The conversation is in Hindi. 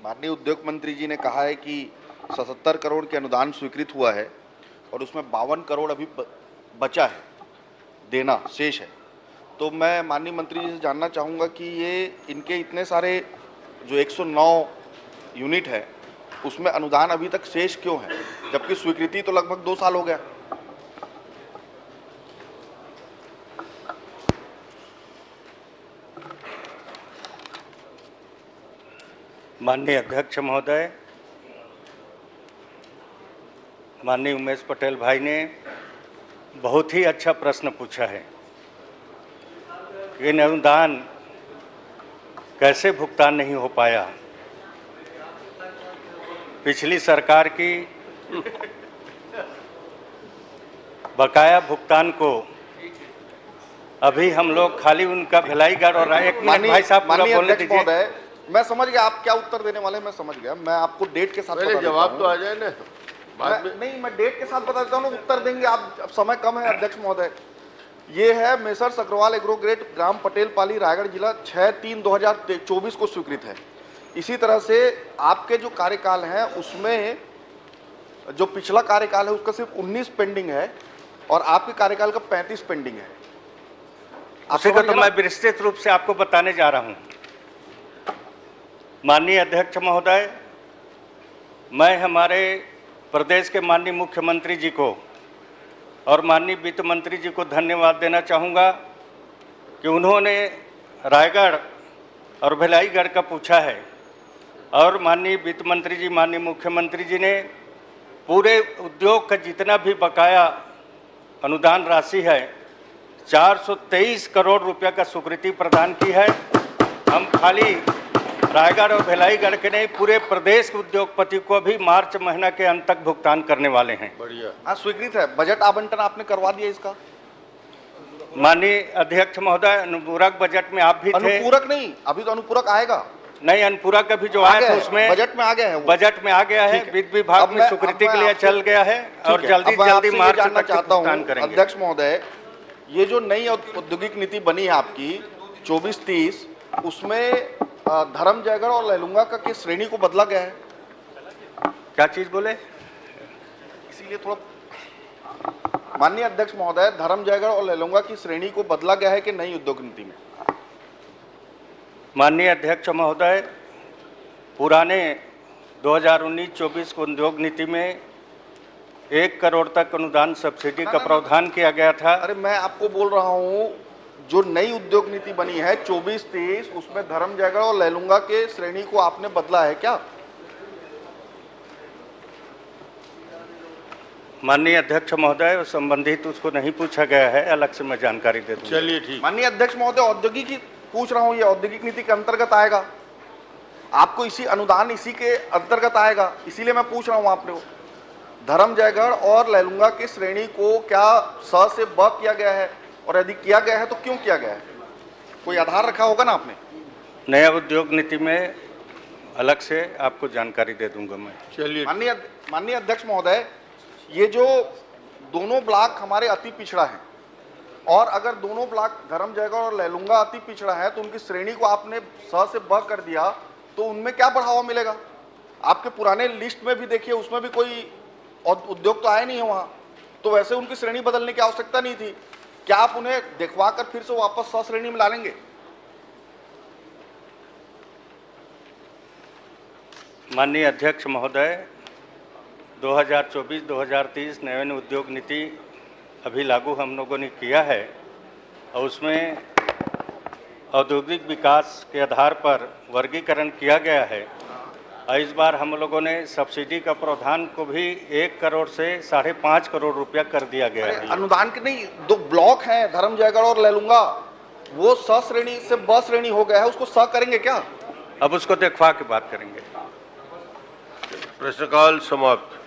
माननीय उद्योग मंत्री जी ने कहा है कि 77 करोड़ के अनुदान स्वीकृत हुआ है और उसमें 52 करोड़ अभी बचा है देना, शेष है। तो मैं माननीय मंत्री जी से जानना चाहूँगा कि ये इनके इतने सारे जो 109 यूनिट है उसमें अनुदान अभी तक शेष क्यों है, जबकि स्वीकृति तो लगभग 2 साल हो गया। माननीय अध्यक्ष महोदय, माननीय उमेश पटेल भाई ने बहुत ही अच्छा प्रश्न पूछा है कि अनुदान कैसे भुगतान नहीं हो पाया। पिछली सरकार की बकाया भुगतान को अभी हम लोग खाली उनका भिलाईगढ़ और एक मिनट भाई साहब पूरा बोलने दीजिए। मैं समझ गया आप क्या उत्तर देने वाले हैं, मैं समझ गया। मैं आपको डेट के साथ पहले जवाब तो आ जाए ना। नहीं, मैं डेट के साथ बता देता हूँ, उत्तर देंगे आप। अब समय कम है अध्यक्ष महोदय। ये है मेसर्स अग्रवाल एग्रोग्रेट, ग्राम पटेल पाली, रायगढ़ जिला, 6/3/2024 को स्वीकृत है। इसी तरह से आपके जो कार्यकाल है उसमें जो पिछला कार्यकाल है उसका सिर्फ 19 पेंडिंग है और आपके कार्यकाल का 35 पेंडिंग है। उसी का तो मैं विस्तृत रूप से आपको बताने जा रहा हूँ। माननीय अध्यक्ष महोदय, मैं हमारे प्रदेश के माननीय मुख्यमंत्री जी को और माननीय वित्त मंत्री जी को धन्यवाद देना चाहूँगा कि उन्होंने रायगढ़ और भिलाईगढ़ का पूछा है और माननीय वित्त मंत्री जी, माननीय मुख्यमंत्री जी ने पूरे उद्योग का जितना भी बकाया अनुदान राशि है 423 करोड़ रुपया का स्वीकृति प्रदान की है। हम खाली रायगढ़ और भिलाईगढ़ के नहीं, पूरे प्रदेश के उद्योगपति को भी मार्च महीना के अंत तक भुगतान करने वाले हैं। बढ़िया। हाँ, स्वीकृत है। बजट आवंटन आपने करवा दिया इसका? माननीय अध्यक्ष महोदय, अनुपूरक बजट में आप भी थे। अनुपूरक नहीं, अभी तो अनुपूरक आएगा। नहीं, अनुपूरक अभी जो आया था उसमें बजट में आ गया है। बजट में आ गया है, वित्त विभाग में स्वीकृति के लिए चल गया है और जल्दी जल्दी मार्च तक भुगतान करेंगे। अध्यक्ष महोदय, ये जो नई औद्योगिक नीति बनी है आपकी 24-30, उसमें धर्म जयगढ़ और लैलूंगा का किस श्रेणी को बदला गया है? क्या चीज बोले? इसीलिए थोड़ा माननीय अध्यक्ष महोदय, धर्म जयगढ़ और लैलूंगा की श्रेणी को बदला गया है कि नई उद्योग नीति में? माननीय अध्यक्ष महोदय, पुराने 2019-24 को उद्योग नीति में 1 करोड़ तक अनुदान सब्सिडी का प्रावधान किया गया था। अरे मैं आपको बोल रहा हूँ, जो नई उद्योग नीति बनी है 24-30, उसमें धर्म जयगढ़ और लैलूंगा के श्रेणी को आपने बदला है क्या? माननीय अध्यक्ष महोदय, संबंधित उसको नहीं पूछा गया है, अलग से मैं जानकारी दे दूंगा। चलिए ठीक। माननीय अध्यक्ष महोदय, औद्योगिक पूछ रहा हूँ, ये औद्योगिक नीति के अंतर्गत आएगा? आपको इसी अनुदान इसी के अंतर्गत आएगा, इसीलिए मैं पूछ रहा हूँ आपने को। धर्म जयगढ़ और लैलूंगा की श्रेणी को क्या स से ब किया गया है, और यदि किया गया है तो क्यों किया गया है? कोई आधार रखा होगा ना आपने? नया उद्योग नीति में अलग से आपको जानकारी दे दूंगा मैं। चलिए। माननीय अध्यक्ष महोदय, ये जो दोनों ब्लॉक हमारे अति पिछड़ा है और अगर दोनों ब्लॉक धर्म जयगढ़ और लैलूंगा अति पिछड़ा है तो उनकी श्रेणी को आपने स से ब कर दिया, तो उनमें क्या बढ़ावा मिलेगा? आपके पुराने लिस्ट में भी देखिए, उसमें भी कोई उद्योग तो आया नहीं है वहां, तो वैसे उनकी श्रेणी बदलने की आवश्यकता नहीं थी। क्या आप उन्हें दिखवा कर फिर से वापस 100 श्रेणी में ला लेंगे? माननीय अध्यक्ष महोदय, 2024-2030 नवीन उद्योग नीति अभी लागू हम लोगों ने किया है और उसमें औद्योगिक विकास के आधार पर वर्गीकरण किया गया है। और इस बार हम लोगों ने सब्सिडी का प्रावधान को भी 1 करोड़ से 5.5 करोड़ रुपया कर दिया गया है। अनुदान के नहीं, 2 ब्लॉक हैं धर्म जयगढ़ और लैलूंगा, वो स श्रेणी से ब श्रेणी हो गया है, उसको स करेंगे क्या? अब उसको देखवा के बात करेंगे। प्रश्नकाल समाप्त।